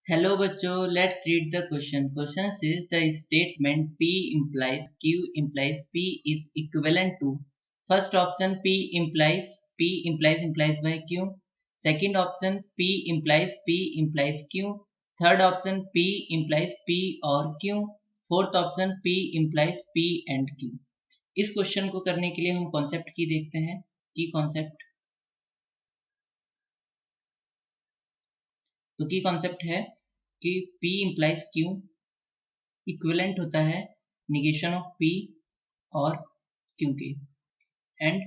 Hello बच्चों, let's read the question. Question is the statement P implies Q implies P is equivalent to first option P implies by Q, second option P implies Q, third option P implies P और Q, fourth option P implies P and Q। इस question को करने के लिए हम concept की देखते हैं की कॉन्सेप्ट। तो की कॉन्सेप्ट है कि P implies Q इक्विवेलेंट होता है निगेशन ऑफ P और Q के, एंड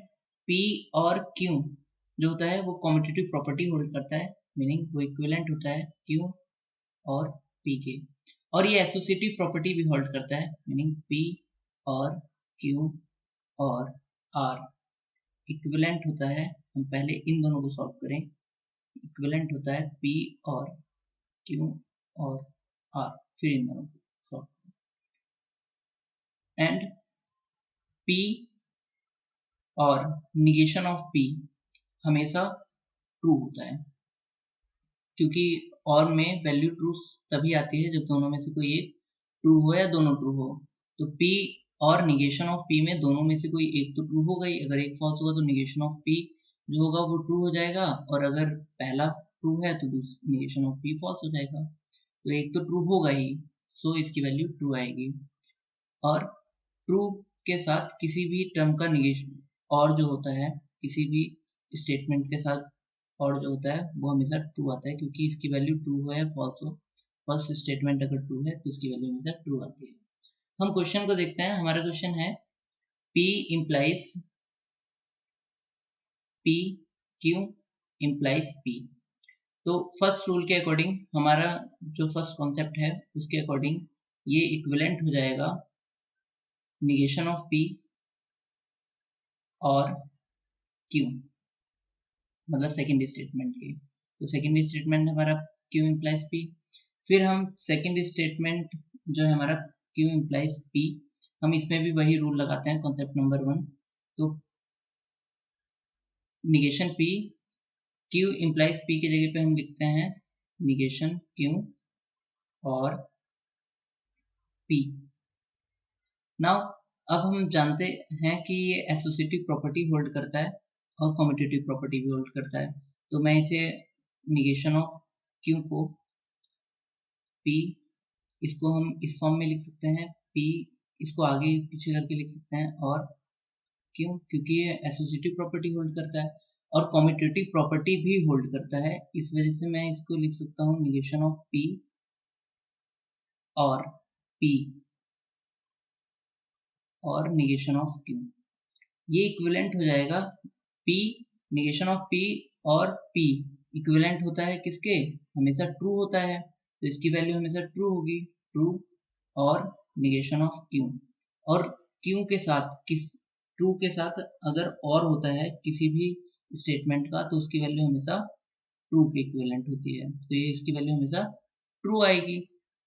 P और Q जो होता है वो कॉम्यूटेटिव प्रॉपर्टी होल्ड करता है, मीनिंग वो इक्विवेलेंट होता है Q और P के, और ये एसोसिएटिव प्रॉपर्टी भी होल्ड करता है, मीनिंग P और Q और R इक्विवेलेंट होता है। हम पहले इन दोनों को सॉल्व करें। इक्विवेलेंट होता है P और Q और R, फिर इन दोनों को सॉल्व एंड P और निगेशन ऑफ P हमेशा ट्रू होता है, क्योंकि और में वैल्यू ट्रू तभी आती है जब दोनों में से कोई एक ट्रू हो या दोनों ट्रू हो। तो P और निगेशन ऑफ P में दोनों में से कोई एक तो ट्रू होगा ही। अगर एक फॉल्स होगा तो निगेशन ऑफ P जो होगा वो ट्रू हो जाएगा, और अगर पहला ट्रू है तो निगेशन ऑफ P फॉल्स हो जाएगा। तो एक तो ट्रू होगा ही, सो इसकी वैल्यू ट्रू आएगी। और ट्रू के साथ किसी भी टर्म का निगेशन और जो होता है, किसी भी स्टेटमेंट के साथ और जो होता है वो हमेशा ट्रू आता है, क्योंकि इसकी वैल्यू ट्रू हो या फॉल्स हो, फर्स्ट स्टेटमेंट अगर ट्रू है तो इसकी वैल्यू हमेशा ट्रू आती है। हम क्वेश्चन को देखते हैं। हमारा क्वेश्चन है P implies P, Q implies P। तो फर्स्ट रूल के अकॉर्डिंग, हमारा जो फर्स्ट कॉन्सेप्ट है उसके अकॉर्डिंग ये इक्विवेलेंट हो जाएगा निगेशन ऑफ P और Q, मतलब सेकेंड स्टेटमेंट के। तो सेकेंड स्टेटमेंट हमारा Q implies P। फिर हम सेकेंड स्टेटमेंट जो है हमारा Q implies P, हम इसमें भी वही रूल लगाते हैं, कॉन्सेप्ट नंबर 1। तो negation P, Q implies P की जगह पे हम लिखते हैं निगेशन Q और P। नाउ अब हम जानते हैं कि ये एसोसिएटिव प्रॉपर्टी होल्ड करता है और कम्यूटेटिव प्रॉपर्टी भी होल्ड करता है। तो मैं इसे निगेशन ऑफ Q को P, इसको हम इस फॉर्म में लिख सकते हैं P, इसको आगे पीछे करके लिख सकते हैं, और क्यों, क्योंकि ये एसोसिएटिव प्रॉपर्टी होल्ड करता है और कम्यूटेटिव प्रॉपर्टी भी होल्ड करता है। इस वजह से मैं इसको लिख सकता हूँ निगेशन ऑफ P और P और निगेशन ऑफ Q। ये इक्विवेलेंट हो जाएगा P, निगेशन ऑफ P और P इक्विवेलेंट होता है किसके, हमेशा ट्रू होता है, तो इसकी वैल्यू हमेशा ट्रू होगी, ट्रू और निगेशन ऑफ Q। और Q के साथ ट्रू के साथ अगर और होता है किसी भी स्टेटमेंट का तो उसकी वैल्यू हमेशा ट्रू के इक्विवेलेंट होती है, तो ये इसकी वैल्यू हमेशा ट्रू आएगी।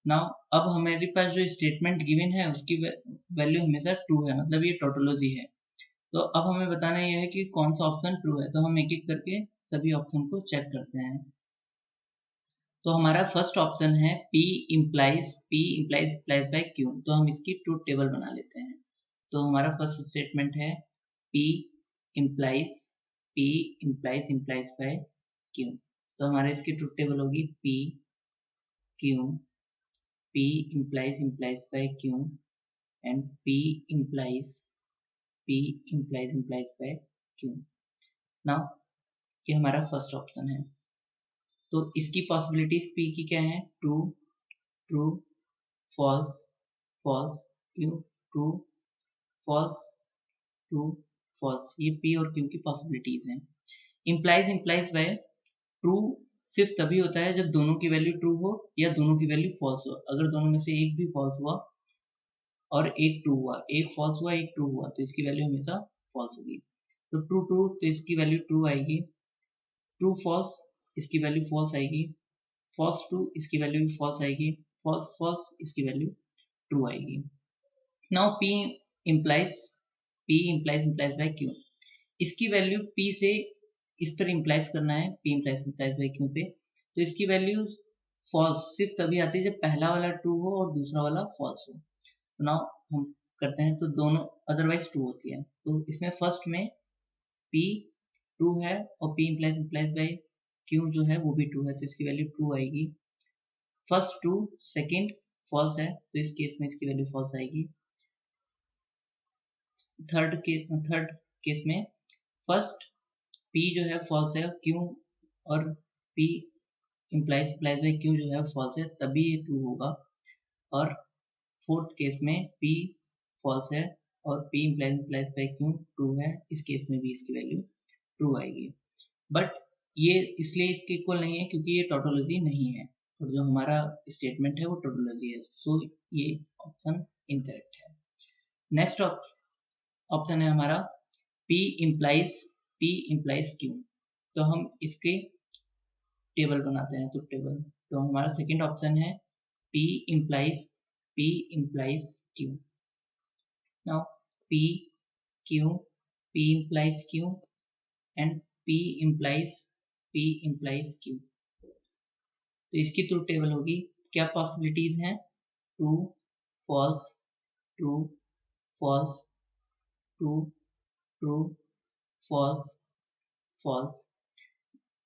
नाउ अब हमारे पास जो स्टेटमेंट गिवन है उसकी वैल्यू हमेशा ट्रू है, मतलब ये टोटोलॉजी है। तो अब हमें बताना यह है कि कौन सा ऑप्शन ट्रू है। तो हम एक एक करके सभी ऑप्शन को चेक करते हैं। तो हमारा फर्स्ट ऑप्शन है P implies बाय Q। तो हम इसकी ट्रूथ टेबल बना लेते हैं। तो हमारा फर्स्ट स्टेटमेंट है P implies बाय Q। तो हमारे इसकी ट्रूथ टेबल होगी P implies by Q and P implies by Q। Now ये हमारा फर्स्ट ऑप्शन है। तो इसकी पॉसिबिलिटीज P की क्या है, true, true, false, false, Q, true, false, true, false. ये P और Q की पॉसिबिलिटीज हैं। implies बाय ट्रू सिर्फ तभी होता है जब दोनों की वैल्यू ट्रू हो या दोनों की वैल्यू फॉल्स हो। अगर दोनों में से एक भी फॉल्स हुआ और एक ट्रू हुआ, एक फॉल्स हुआ एक ट्रू हुआ, तो इसकी वैल्यू हमेशा फॉल्स होगी। तो ट्रू ट्रू तो इसकी वैल्यू ट्रू आएगी, ट्रू फॉल्स इसकी वैल्यू फॉल्स आएगी, फॉल्स ट्रू इसकी वैल्यू फॉल्स आएगी, फॉल्स फॉल्स इसकी वैल्यू ट्रू आएगी। Now implies implies by Q। इसकी वैल्यू P से इस पर इम्प्लाइज करना है, P implies बाय Q पे। तो इसकी वैल्यू फॉल्स सिर्फ तभी आती है जब पहला वाला ट्रू हो और दूसरा वाला फॉल्स हो। तो नाउ हम करते हैं तो दोनों अदरवाइज ट्रू होती है। तो इसमें फर्स्ट में P ट्रू है और P इम्प्लाइज बाय Q जो है वो भी ट्रू है, तो इसकी वैल्यू ट्रू आएगी। फर्स्ट ट्रू, सेकंड फॉल्स है, तो इस केस में इसकी वैल्यू फॉल्स आएगी। थर्ड केस में फर्स्ट P जो है फॉल्स है, Q और P इम्प्लाइज बाय Q जो है फॉल्स है, तभी ये ट्रू होगा। और फोर्थ केस में P फॉल्स है और P implies by Q true है, इस केस में भी इसकी वैल्यू ट्रू आएगी। बट ये इसलिए इसके इक्वल नहीं है क्योंकि ये टोटोलॉजी नहीं है, और जो हमारा स्टेटमेंट है वो टोटोलॉजी है, सो ये ऑप्शन इनकरेक्ट है। नेक्स्ट ऑप्शन है हमारा P इम्प्लाइज Q। तो हम इसके टेबल बनाते हैं, तो टेबल, तो हमारा सेकंड ऑप्शन है P implies Q। Now P implies Q and P implies Q। तो इसकी ट्रू टेबल होगी। क्या पॉसिबिलिटीज हैं? True, false, true, false, true, true, false, false.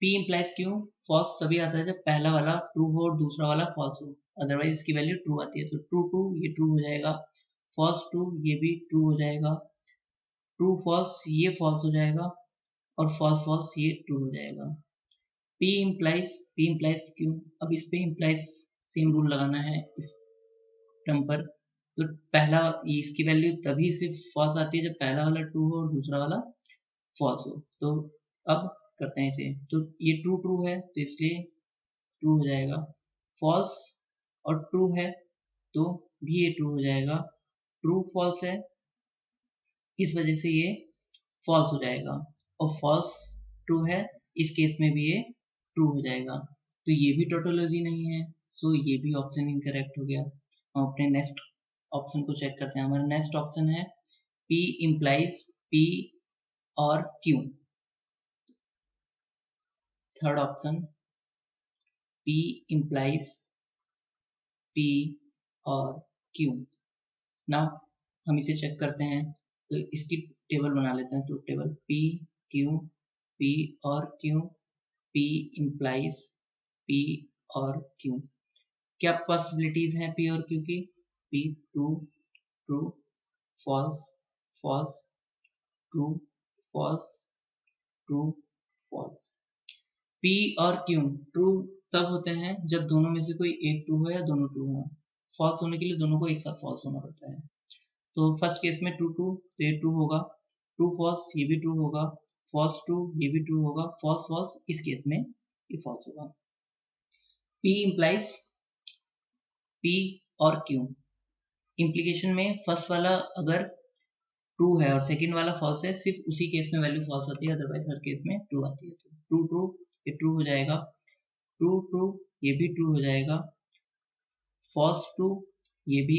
P implies Q false तभी आता है जब पहला वाला ट्रू हो और दूसरा वाला फॉल्स हो, अदरवाइज इसकी वैल्यू ट्रू आती है। तो ट्रू ये ट्रू हो जाएगा, फॉल्स ट्रू ये भी ट्रू हो जाएगा, ट्रू फॉल्स ये फॉल्स हो जाएगा, और फॉल्स ये ट्रू हो जाएगा। P implies Q। अब इस पे इम्प्लाइज सेम रूल लगाना है इस टर्म पर। तो पहला इसकी वैल्यू तभी सिर्फ फॉल्स आती है जब पहला वाला ट्रू हो और दूसरा वाला फॉल्स हो। तो अब करते हैं इसे, तो ये ट्रू है तो इसलिए ट्रू हो जाएगा, फॉल्स और ट्रू है तो भी ये ट्रू हो जाएगा, ट्रू फॉल्स है इस वजह से ये फॉल्स हो जाएगा, और फॉल्स ट्रू है इस केस में भी ये ट्रू हो जाएगा। तो ये भी टोटोलॉजी नहीं है, सो ये भी ऑप्शन इनकरेक्ट हो गया। हम अपने नेक्स्ट ऑप्शन को चेक करते हैं। हमारा नेक्स्ट ऑप्शन है P इम्प्लाइज P और Q। Third option P implies P और Q। नाउ हम इसे चेक करते हैं, तो इसकी टेबल बना लेते हैं। तो टेबल P और Q, P इम्प्लाइज P और Q। क्या पॉसिबिलिटीज हैं P और Q की? P true, true, false, false, true, false, true, false. P और Q ट्रू तब होते हैं जब दोनों में से कोई एक ट्रू हो या दोनों ट्रू हो। फॉल्स होने के लिए दोनों को एक साथ फॉल्स होना पड़ता है। तो फर्स्ट केस में ट्रू ट्रू तो ये ट्रू होगा, ट्रू फॉल्स ये भी ट्रू होगा, फॉल्स ट्रू ये भी ट्रू होगा, फॉल्स फॉल्स इस केस में ये फॉल्स होगा। P इम्प्लाइज P और Q। इम्प्लीकेशन में फर्स्ट वाला अगर ट्रू है और सेकंड वाला फॉल्स है, सिर्फ उसी केस में वैल्यू फॉल्स आती है, अदरवाइज हर केस में ट्रू आती है। तो ट्रू ट्रू ये ट्रू हो जाएगा, ट्रू ट्रू ये भी ट्रू हो जाएगा, फॉल्स ट्रू ये भी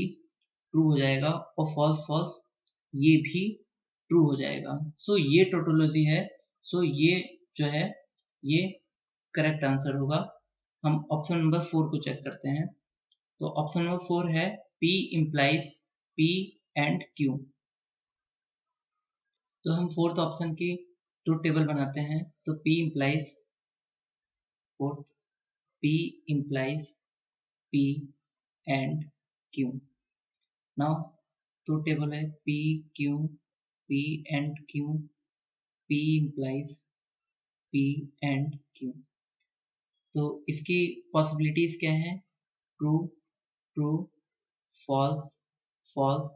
ट्रू हो जाएगा, और फॉल्स फॉल्स ये भी ट्रू हो जाएगा। सो ये टोटोलॉजी है, सो ये जो है ये करेक्ट आंसर होगा। हम ऑप्शन नंबर 4 को चेक करते हैं। तो ऑप्शन नंबर 4 है P implies P and Q। तो हम फोर्थ ऑप्शन की ट्रूथ टेबल बनाते हैं। तो P implies fourth, P implies P and Q। Now truth table है P and Q, P implies P and Q। तो इसकी पॉसिबिलिटीज क्या हैं? True, true, false, false,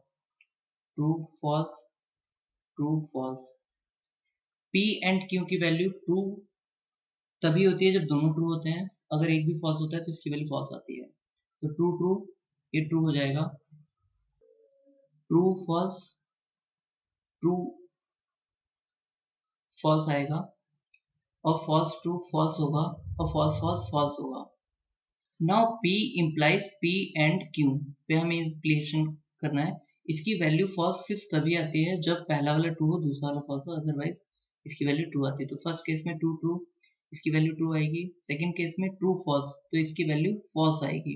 true, false, true, false. P and Q की value true तभी होती है जब दोनों ट्रू होते हैं, अगर एक भी फॉल्स होता है तो इसकी वैल्यू फॉल्स आती है। तो ट्रू ट्रू ये ट्रू हो जाएगा, ट्रू फॉल्स, ट्रू फॉल्स आएगा, और फॉल्स ट्रू फॉल्स होगा, और फॉल्स फॉल्स फॉल्स होगा। Now P implies P and Q पे हमें इम्प्लीकेशन करना है। इसकी वैल्यू फॉल्स सिर्फ तभी आती है जब पहला वाला ट्रू हो दूसरा वाला फॉल्स हो, अदरवाइज इसकी वैल्यू ट्रू आती है। तो फर्स्ट केस में ट्रू ट्रू इसकी वैल्यू ट्रू आएगी। सेकंड केस में ट्रू फॉल्स, तो इसकी वैल्यू फॉल्स आएगी।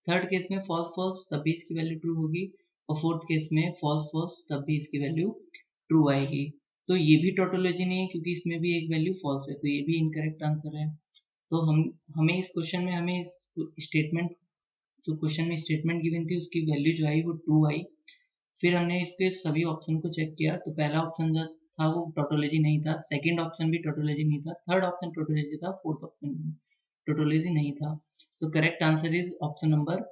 थर्ड केस में फॉल्स फॉल्स, तब भी इसकी वैल्यू ट्रू होगी। और फोर्थ केस में फॉल्स फॉल्स, तब भी इसकी वैल्यू ट्रू आएगी। तो ये भी टोटोलॉजी नहीं है क्योंकि इसमें भी एक वैल्यू फॉल्स है, तो ये भी इनकरेक्ट आंसर है। तो हमें इस क्वेश्चन में हमें इस स्टेटमेंट, जो क्वेश्चन में स्टेटमेंट गिवन थी उसकी वैल्यू जो आई वो ट्रू आई। फिर हमने इसके सभी ऑप्शन को चेक किया, तो पहला ऑप्शन जो था वो टोटोलॉजी नहीं था, सेकंड ऑप्शन भी टोटोलॉजी नहीं था, थर्ड ऑप्शन टोटोलॉजी था, फोर्थ ऑप्शन भी टोटोलॉजी नहीं था। तो correct answer is option number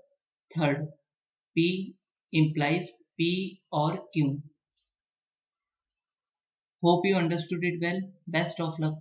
third, P implies P or Q. Hope you understood it well. Best of luck.